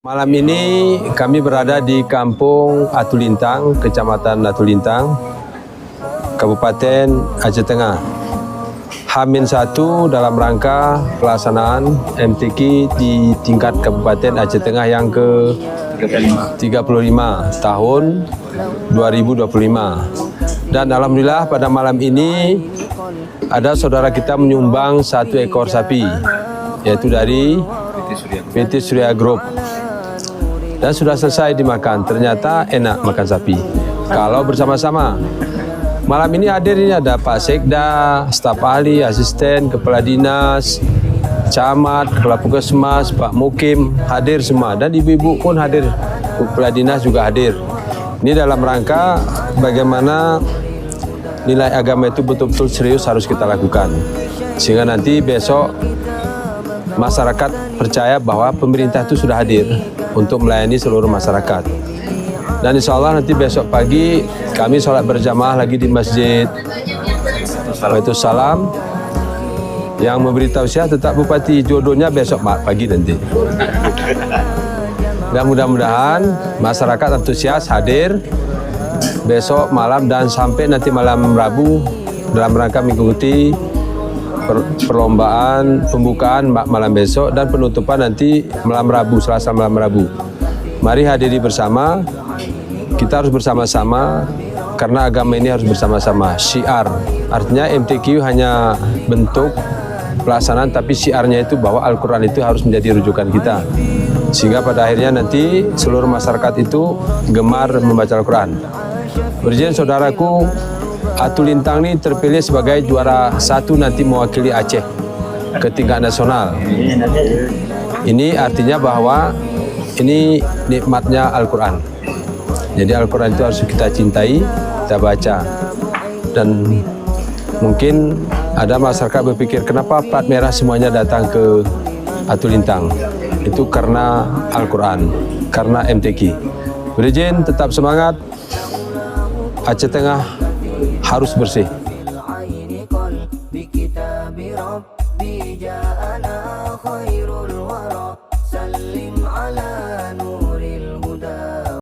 Malam ini kami berada di Kampung Atulintang, Kecamatan Atulintang, Kabupaten Aceh Tengah. H-1 dalam rangka pelaksanaan MTQ di tingkat Kabupaten Aceh Tengah yang ke-35 tahun 2025. Dan alhamdulillah pada malam ini ada saudara kita menyumbang 1 ekor sapi, yaitu dari PT Surya Group. Dan sudah selesai dimakan. Ternyata enak makan sapi kalau bersama-sama. Malam ini hadir ini ada Pak Sekda, staf ahli, asisten, kepala dinas, camat, kepala puskesmas, Pak Mukim hadir semua, dan ibu-ibu pun hadir, kepala dinas juga hadir. Ini dalam rangka bagaimana nilai agama itu betul-betul serius harus kita lakukan, sehingga nanti besok masyarakat percaya bahwa pemerintah itu sudah hadir untuk melayani seluruh masyarakat. Dan insya Allah nanti besok pagi kami sholat berjamaah lagi di Masjid Waalaikumsalam. Yang memberi tausiah tetap Bupati, jodohnya besok pagi nanti. Dan mudah-mudahan masyarakat antusias hadir besok malam dan sampai nanti malam Rabu dalam rangka mengikuti perlombaan pembukaan malam besok dan penutupan nanti malam Rabu, Selasa malam Rabu. Mari hadiri bersama, kita harus bersama-sama karena agama ini harus bersama-sama. Syiar, artinya MTQ hanya bentuk pelaksanaan, tapi syiarnya itu bahwa Al-Quran itu harus menjadi rujukan kita. Sehingga pada akhirnya nanti seluruh masyarakat itu gemar membaca Al-Quran. Berizin saudaraku, Atulintang ini terpilih sebagai juara 1 nanti mewakili Aceh ke tingkat nasional. Ini artinya bahwa ini nikmatnya Al-Quran. Jadi Al-Quran itu harus kita cintai, kita baca. Dan mungkin ada masyarakat berpikir, kenapa plat merah semuanya datang ke Atulintang? Itu karena Al-Quran, karena MTQ. Berizin tetap semangat, Aceh Tengah harus bersih.